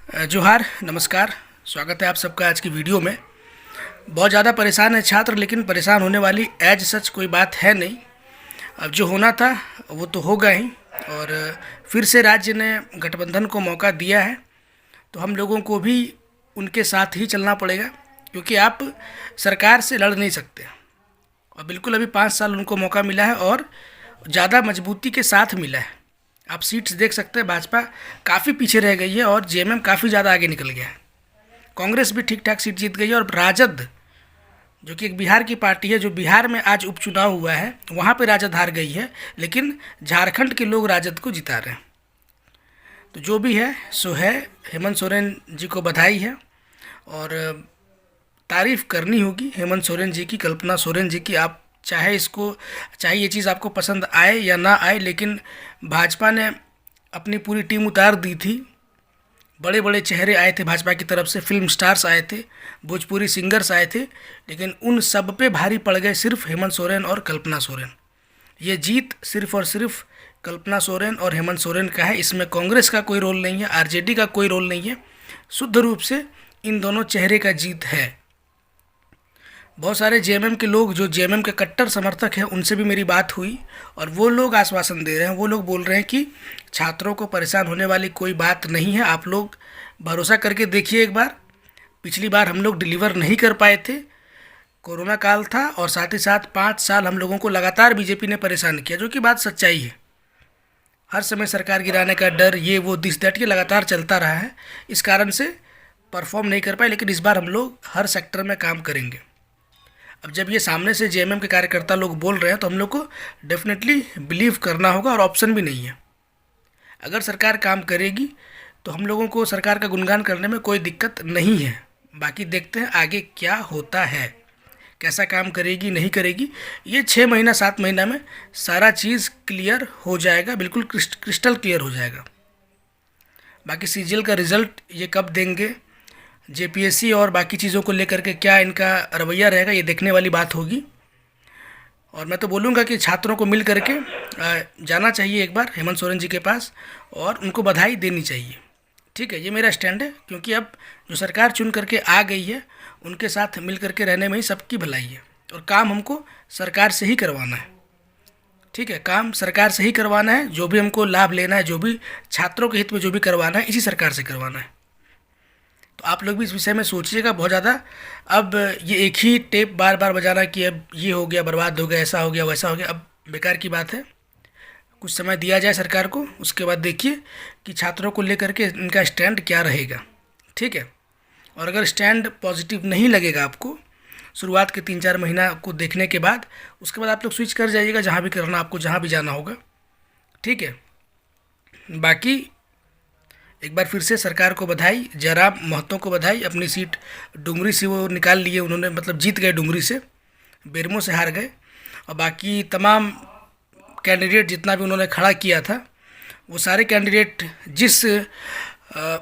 जोहार, नमस्कार। स्वागत है आप सबका आज की वीडियो में। बहुत ज़्यादा परेशान है छात्र, लेकिन परेशान होने वाली एज सच कोई बात है नहीं। अब जो होना था वो तो होगा ही। और फिर से राज्य ने गठबंधन को मौका दिया है, तो हम लोगों को भी उनके साथ ही चलना पड़ेगा, क्योंकि आप सरकार से लड़ नहीं सकते। और बिल्कुल अभी 5 साल उनको मौका मिला है और ज़्यादा मजबूती के साथ मिला है। आप सीट्स देख सकते हैं, भाजपा काफ़ी पीछे रह गई है और जेएमएम काफ़ी ज़्यादा आगे निकल गया है। कांग्रेस भी ठीक ठाक सीट जीत गई है और राजद, जो कि एक बिहार की पार्टी है, जो बिहार में आज उपचुनाव हुआ है वहाँ पे राजद हार गई है, लेकिन झारखंड के लोग राजद को जिता रहे हैं। तो जो भी है सो है। हेमंत सोरेन जी को बधाई है और तारीफ़ करनी होगी हेमंत सोरेन जी की, कल्पना सोरेन जी की। आप चाहे ये चीज़ आपको पसंद आए या ना आए, लेकिन भाजपा ने अपनी पूरी टीम उतार दी थी। बड़े बड़े चेहरे आए थे भाजपा की तरफ से, फिल्म स्टार्स आए थे, भोजपुरी सिंगर्स आए थे, लेकिन उन सब पे भारी पड़ गए सिर्फ हेमंत सोरेन और कल्पना सोरेन। ये जीत सिर्फ और सिर्फ कल्पना सोरेन और हेमंत सोरेन का है। इसमें कांग्रेस का कोई रोल नहीं है, आरजेडी का कोई रोल नहीं है। शुद्ध रूप से इन दोनों चेहरे का जीत है। बहुत सारे जेएमएम के लोग, जो जेएमएम के कट्टर समर्थक हैं, उनसे भी मेरी बात हुई और वो लोग आश्वासन दे रहे हैं। वो लोग बोल रहे हैं कि छात्रों को परेशान होने वाली कोई बात नहीं है, आप लोग भरोसा करके देखिए एक बार। पिछली बार हम लोग डिलीवर नहीं कर पाए थे, कोरोना काल था, और साथ ही साथ 5 साल हम लोगों को लगातार बीजेपी ने परेशान किया, जो कि बात सच्चाई है। हर समय सरकार गिराने का डर, ये वो दिस दैट, ये लगातार चलता रहा है। इस कारण से परफॉर्म नहीं कर पाए, लेकिन इस बार हम लोग हर सेक्टर में काम करेंगे। अब जब ये सामने से जेएमएम के कार्यकर्ता लोग बोल रहे हैं, तो हम लोग को डेफिनेटली बिलीव करना होगा, और ऑप्शन भी नहीं है। अगर सरकार काम करेगी तो हम लोगों को सरकार का गुणगान करने में कोई दिक्कत नहीं है। बाकी देखते हैं आगे क्या होता है, कैसा काम करेगी नहीं करेगी। ये 6 महीना 7 महीना में सारा चीज़ क्लियर हो जाएगा, बिल्कुल क्रिस्टल क्लियर हो जाएगा। बाकी सीजीएल का रिज़ल्ट ये कब देंगे, जेपीएससी और बाकी चीज़ों को लेकर के क्या इनका रवैया रहेगा, ये देखने वाली बात होगी। और मैं तो बोलूँगा कि छात्रों को मिल करके जाना चाहिए एक बार हेमंत सोरेन जी के पास और उनको बधाई देनी चाहिए। ठीक है, ये मेरा स्टैंड है, क्योंकि अब जो सरकार चुन करके आ गई है, उनके साथ मिल करके रहने में ही सबकी भलाई है। और काम हमको सरकार से ही करवाना है। ठीक है, काम सरकार से ही करवाना है। जो भी हमको लाभ लेना है, जो भी छात्रों के हित में जो भी करवाना है, इसी सरकार से करवाना है। तो आप लोग भी इस विषय में सोचिएगा बहुत ज़्यादा। अब ये एक ही टेप बार बार बजाना कि अब ये हो गया, बर्बाद हो गया, ऐसा हो गया, वैसा हो गया, अब बेकार की बात है। कुछ समय दिया जाए सरकार को, उसके बाद देखिए कि छात्रों को लेकर के इनका स्टैंड क्या रहेगा। ठीक है, और अगर स्टैंड पॉजिटिव नहीं लगेगा आपको शुरुआत के 3-4 महीना को देखने के बाद, उसके बाद आप लोग स्विच कर जाइएगा जहाँ भी करना आपको, जहाँ भी जाना होगा। ठीक है, बाकी एक बार फिर से सरकार को बधाई, जयराम महतो को बधाई। अपनी सीट डुमरी से वो निकाल लिए उन्होंने, मतलब जीत गए डुमरी से, बेरमो से हार गए। और बाकी तमाम कैंडिडेट जितना भी उन्होंने खड़ा किया था, वो सारे कैंडिडेट जिस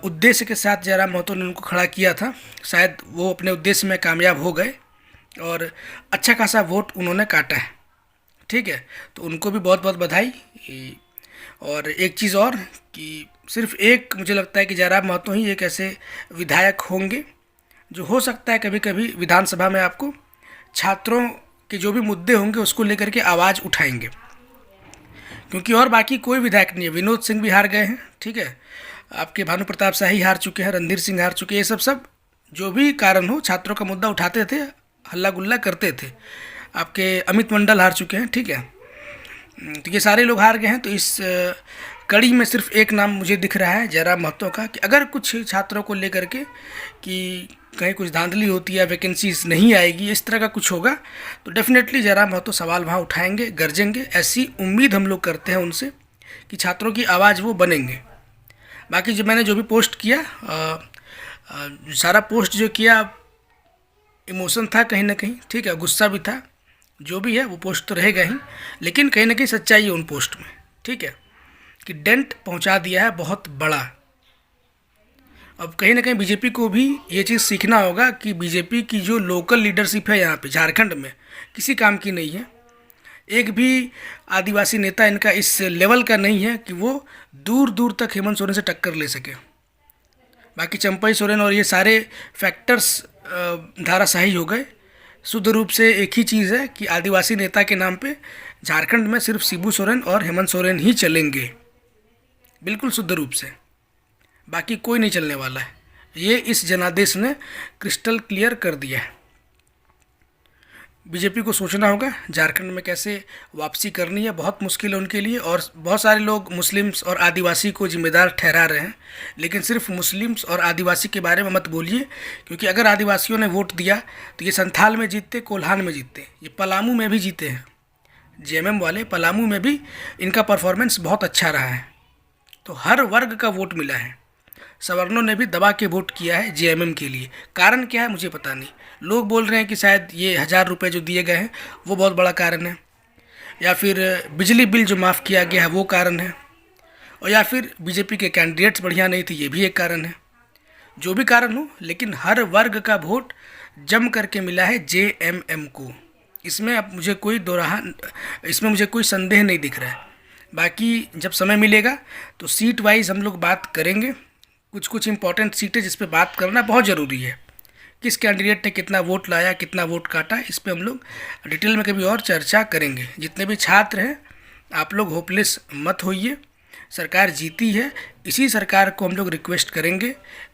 उद्देश्य के साथ जयराम महतो ने उनको खड़ा किया था, शायद वो अपने उद्देश्य में कामयाब हो गए और अच्छा खासा वोट उन्होंने काटा है। ठीक है, तो उनको भी बहुत बहुत बधाई। और एक चीज़ और कि सिर्फ एक मुझे लगता है कि जयराम महतो ही एक ऐसे विधायक होंगे जो हो सकता है कभी कभी विधानसभा में आपको छात्रों के जो भी मुद्दे होंगे उसको लेकर के आवाज़ उठाएंगे, क्योंकि और बाकी कोई विधायक नहीं है। विनोद सिंह भी हार गए हैं। ठीक है, आपके भानु प्रताप शाही हार चुके हैं, रणधीर सिंह हार चुके हैं। ये सब जो भी कारण हो, छात्रों का मुद्दा उठाते थे, हल्ला गुल्ला करते थे। आपके अमित मंडल हार चुके हैं। ठीक है, तो ये सारे लोग हार गए हैं। तो इस कड़ी में सिर्फ एक नाम मुझे दिख रहा है, जयराम महतो का, कि अगर कुछ छात्रों को लेकर के कि कहीं कुछ धांधली होती है, वैकेंसीज नहीं आएगी, इस तरह का कुछ होगा, तो डेफिनेटली जयराम महतो सवाल वहाँ उठाएंगे, गरजेंगे। ऐसी उम्मीद हम लोग करते हैं उनसे कि छात्रों की आवाज़ वो बनेंगे। बाकी जो मैंने जो भी पोस्ट किया, सारा पोस्ट जो किया इमोशन था कहीं ना कहीं। ठीक है, गुस्सा भी था, जो भी है वो पोस्ट तो रहेगा ही, लेकिन कहीं ना कहीं सच्चाई है उन पोस्ट में। ठीक है, कि डेंट पहुंचा दिया है बहुत बड़ा। अब कहीं ना कहीं बीजेपी को भी ये चीज़ सीखना होगा कि बीजेपी की जो लोकल लीडरशिप है यहाँ पे झारखंड में, किसी काम की नहीं है। एक भी आदिवासी नेता इनका इस लेवल का नहीं है कि वो दूर दूर तक हेमंत सोरेन से टक्कर ले सके। बाकी चंपई सोरेन और ये सारे फैक्टर्स धाराशाही हो गए। शुद्ध रूप से एक ही चीज़ है कि आदिवासी नेता के नाम पे झारखंड में सिर्फ शिबू सोरेन और हेमंत सोरेन ही चलेंगे, बिल्कुल शुद्ध रूप से, बाकी कोई नहीं चलने वाला है। ये इस जनादेश ने क्रिस्टल क्लियर कर दिया है। बीजेपी को सोचना होगा झारखंड में कैसे वापसी करनी है, बहुत मुश्किल है उनके लिए। और बहुत सारे लोग मुस्लिम्स और आदिवासी को जिम्मेदार ठहरा रहे हैं, लेकिन सिर्फ मुस्लिम्स और आदिवासी के बारे में मत बोलिए, क्योंकि अगर आदिवासियों ने वोट दिया तो ये संथाल में जीतते, कोल्हान में जीतते, ये पलामू में भी जीते हैं। जेएमएम वाले पलामू में भी इनका परफॉर्मेंस बहुत अच्छा रहा है, तो हर वर्ग का वोट मिला है। सवर्णों ने भी दबा के वोट किया है जेएमएम के लिए। कारण क्या है मुझे पता नहीं। लोग बोल रहे हैं कि शायद ये 1000 रुपये जो दिए गए हैं वो बहुत बड़ा कारण है, या फिर बिजली बिल जो माफ़ किया गया है वो कारण है, और या फिर बीजेपी के कैंडिडेट्स बढ़िया नहीं थे, ये भी एक कारण है। जो भी कारण हो, लेकिन हर वर्ग का वोट जम करके मिला है जेएमएम को। इसमें अब मुझे कोई संदेह नहीं दिख रहा है। बाकी जब समय मिलेगा तो सीट वाइज हम लोग बात करेंगे। कुछ इंपॉर्टेंट सीटें जिस पे बात करना बहुत ज़रूरी है, किस कैंडिडेट ने कितना वोट लाया, कितना वोट काटा, इस पे हम लोग डिटेल में कभी और चर्चा करेंगे। जितने भी छात्र हैं आप लोग होपलेस मत होइए, सरकार जीती है, इसी सरकार को हम लोग रिक्वेस्ट करेंगे,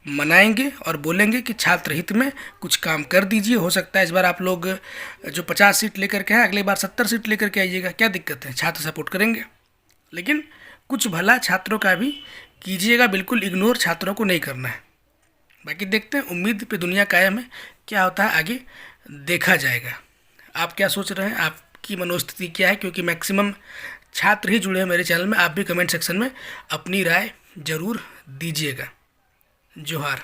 मनाएंगे और बोलेंगे कि छात्र हित में कुछ काम कर दीजिए। हो सकता है इस बार आप लोग जो 50 सीट लेकर के हैं, अगली बार 70 सीट लेकर के आइएगा, क्या दिक्कत है, छात्र सपोर्ट करेंगे। लेकिन कुछ भला छात्रों का भी कीजिएगा, बिल्कुल इग्नोर छात्रों को नहीं करना है। बाकी देखते हैं, उम्मीद पे दुनिया कायम है, क्या होता है आगे देखा जाएगा। आप क्या सोच रहे हैं, आपकी मनोस्थिति क्या है, क्योंकि मैक्सिमम छात्र ही जुड़े हैं मेरे चैनल में। आप भी कमेंट सेक्शन में अपनी राय ज़रूर दीजिएगा। जोहार।